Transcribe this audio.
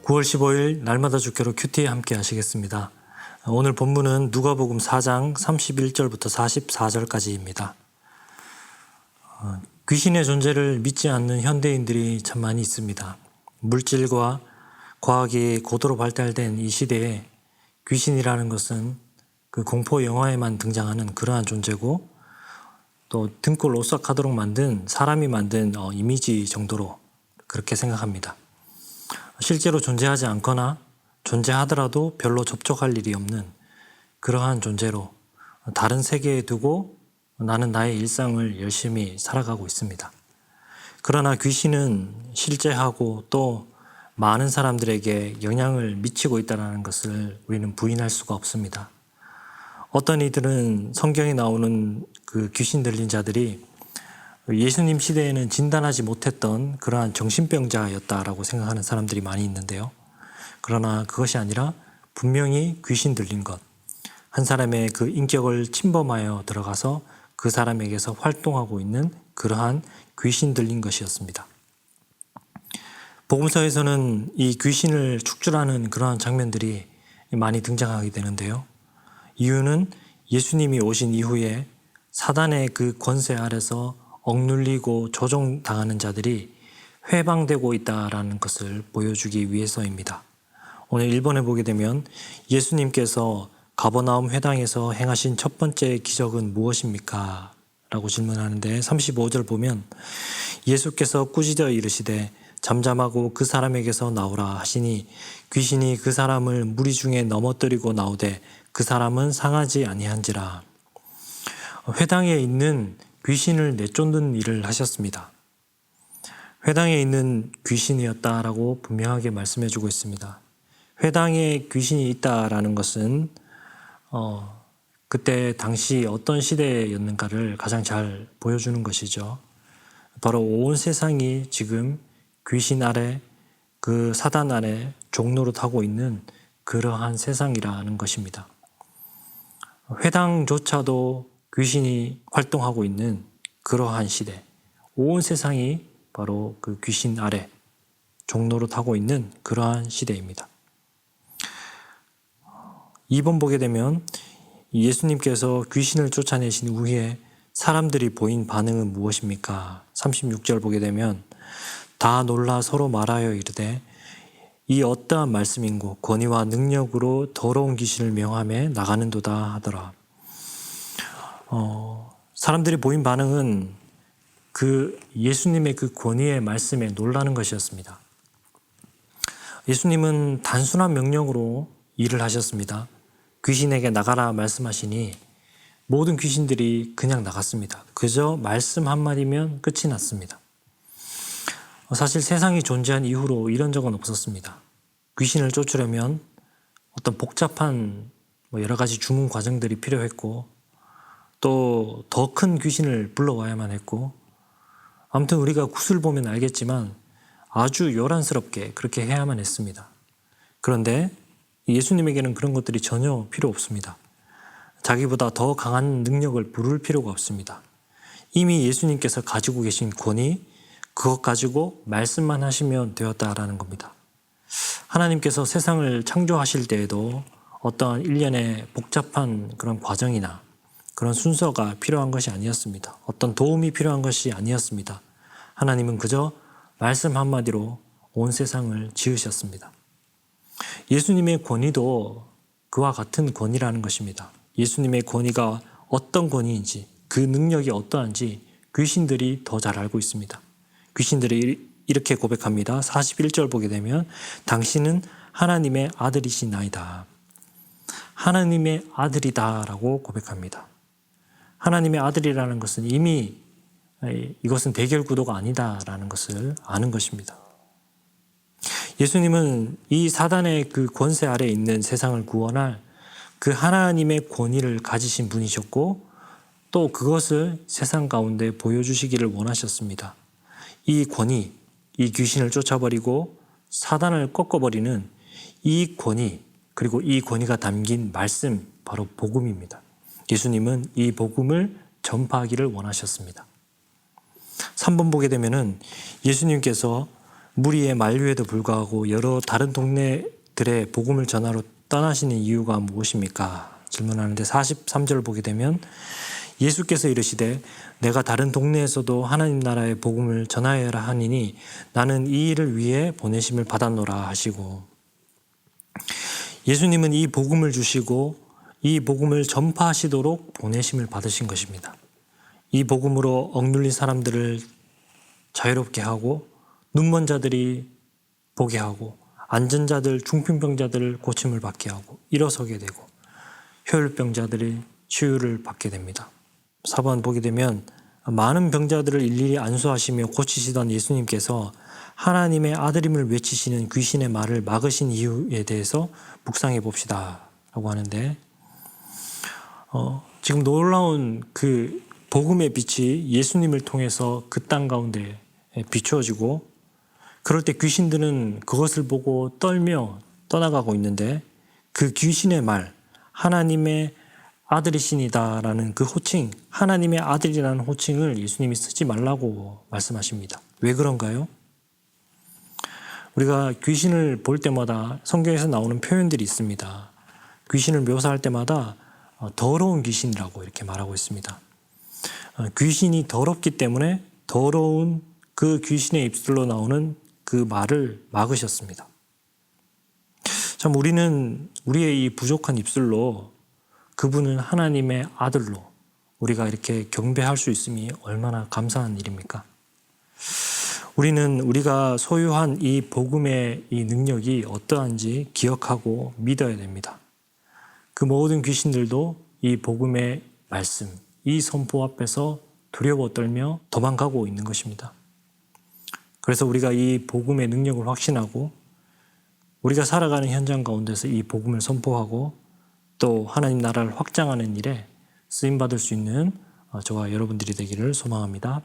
9월 15일 날마다 주께로 큐티에 함께 하시겠습니다. 오늘 본문은 누가복음 4장 31절부터 44절까지입니다. 귀신의 존재를 믿지 않는 현대인들이 참 많이 있습니다. 물질과 과학이 고도로 발달된 이 시대에 귀신이라는 것은 그 공포 영화에만 등장하는 그러한 존재고, 또 등골 오싹하도록 만든 사람이 만든 이미지 정도로 그렇게 생각합니다. 실제로 존재하지 않거나 존재하더라도 별로 접촉할 일이 없는 그러한 존재로 다른 세계에 두고 나는 나의 일상을 열심히 살아가고 있습니다. 그러나 귀신은 실제하고 또 많은 사람들에게 영향을 미치고 있다는 것을 우리는 부인할 수가 없습니다. 어떤 이들은 성경에 나오는 그 귀신 들린 자들이 예수님 시대에는 진단하지 못했던 그러한 정신병자였다라고 생각하는 사람들이 많이 있는데요. 그러나 그것이 아니라 분명히 귀신 들린 것, 한 사람의 그 인격을 침범하여 들어가서 그 사람에게서 활동하고 있는 그러한 귀신 들린 것이었습니다. 복음서에서는 이 귀신을 축출하는 그러한 장면들이 많이 등장하게 되는데요. 이유는 예수님이 오신 이후에 사단의 그 권세 아래서 억눌리고 조종당하는 자들이 회방되고 있다라는 것을 보여주기 위해서입니다. 오늘 1번에 보게 되면 예수님께서 가버나움 회당에서 행하신 첫 번째 기적은 무엇입니까? 라고 질문하는데 35절 보면 예수께서 꾸짖어 이르시되 잠잠하고 그 사람에게서 나오라 하시니 귀신이 그 사람을 무리 중에 넘어뜨리고 나오되 그 사람은 상하지 아니한지라. 회당에 있는 귀신을 내쫓는 일을 하셨습니다. 회당에 있는 귀신이었다라고 분명하게 말씀해주고 있습니다. 회당에 귀신이 있다라는 것은 그때 당시 어떤 시대였는가를 가장 잘 보여주는 것이죠. 바로 온 세상이 지금 귀신 아래, 그 사단 아래 종노릇하고 있는 그러한 세상이라는 것입니다. 회당조차도 귀신이 활동하고 있는 그러한 시대, 온 세상이 바로 그 귀신 아래 종노릇하고 있는 그러한 시대입니다. 2번 보게 되면 예수님께서 귀신을 쫓아내신 후에 사람들이 보인 반응은 무엇입니까? 36절 보게 되면 다 놀라 서로 말하여 이르되 이 어떠한 말씀인고 권위와 능력으로 더러운 귀신을 명하며 나가는도다 하더라. 사람들이 보인 반응은 그 예수님의 그 권위의 말씀에 놀라는 것이었습니다. 예수님은 단순한 명령으로 일을 하셨습니다. 귀신에게 나가라 말씀하시니 모든 귀신들이 그냥 나갔습니다. 그저 말씀 한마디면 끝이 났습니다. 사실 세상이 존재한 이후로 이런 적은 없었습니다. 귀신을 쫓으려면 어떤 복잡한 여러 가지 주문 과정들이 필요했고, 또 더 큰 귀신을 불러와야만 했고, 아무튼 우리가 굿을 보면 알겠지만 아주 요란스럽게 그렇게 해야만 했습니다. 그런데 예수님에게는 그런 것들이 전혀 필요 없습니다. 자기보다 더 강한 능력을 부를 필요가 없습니다. 이미 예수님께서 가지고 계신 권위, 그것 가지고 말씀만 하시면 되었다라는 겁니다. 하나님께서 세상을 창조하실 때에도 어떠한 일련의 복잡한 그런 과정이나 그런 순서가 필요한 것이 아니었습니다. 어떤 도움이 필요한 것이 아니었습니다. 하나님은 그저 말씀 한마디로 온 세상을 지으셨습니다. 예수님의 권위도 그와 같은 권위라는 것입니다. 예수님의 권위가 어떤 권위인지, 그 능력이 어떠한지 귀신들이 더 잘 알고 있습니다. 귀신들이 이렇게 고백합니다. 41절 보게 되면 당신은 하나님의 아들이시나이다. 하나님의 아들이다라고 고백합니다. 하나님의 아들이라는 것은 이미 이것은 대결 구도가 아니다라는 것을 아는 것입니다. 예수님은 이 사단의 그 권세 아래에 있는 세상을 구원할 그 하나님의 권위를 가지신 분이셨고, 또 그것을 세상 가운데 보여주시기를 원하셨습니다. 이 권위, 이 귀신을 쫓아버리고 사단을 꺾어버리는 이 권위, 그리고 이 권위가 담긴 말씀, 바로 복음입니다. 예수님은 이 복음을 전파하기를 원하셨습니다. 3번 보게 되면은 예수님께서 무리의 만류에도 불구하고 여러 다른 동네들의 복음을 전하러 떠나시는 이유가 무엇입니까? 질문하는데 43절 보게 되면 예수께서 이르시되 내가 다른 동네에서도 하나님 나라의 복음을 전하여라 하니니 나는 이 일을 위해 보내심을 받았노라 하시고, 예수님은 이 복음을 주시고 이 복음을 전파하시도록 보내심을 받으신 것입니다. 이 복음으로 억눌린 사람들을 자유롭게 하고 눈먼 자들이 보게 하고 앉은 자들, 중풍병자들을 고침을 받게 하고 일어서게 되고 혈병자들이 치유를 받게 됩니다. 4번 보게 되면 많은 병자들을 일일이 안수하시며 고치시던 예수님께서 하나님의 아들임을 외치시는 귀신의 말을 막으신 이유에 대해서 묵상해 봅시다 라고 하는데, 지금 놀라운 그 복음의 빛이 예수님을 통해서 그 땅 가운데 비추어지고, 그럴 때 귀신들은 그것을 보고 떨며 떠나가고 있는데, 그 귀신의 말, 하나님의 아들이시니다라는 그 호칭, 하나님의 아들이라는 호칭을 예수님이 쓰지 말라고 말씀하십니다. 왜 그런가요? 우리가 귀신을 볼 때마다 성경에서 나오는 표현들이 있습니다. 귀신을 묘사할 때마다 더러운 귀신이라고 이렇게 말하고 있습니다. 귀신이 더럽기 때문에 더러운 그 귀신의 입술로 나오는 그 말을 막으셨습니다. 참 우리는 우리의 이 부족한 입술로 그분은 하나님의 아들로 우리가 이렇게 경배할 수 있음이 얼마나 감사한 일입니까? 우리는 우리가 소유한 이 복음의 이 능력이 어떠한지 기억하고 믿어야 됩니다. 그 모든 귀신들도 이 복음의 말씀, 이 선포 앞에서 두려워 떨며 도망가고 있는 것입니다. 그래서 우리가 이 복음의 능력을 확신하고 우리가 살아가는 현장 가운데서 이 복음을 선포하고 또 하나님 나라를 확장하는 일에 쓰임받을 수 있는 저와 여러분들이 되기를 소망합니다.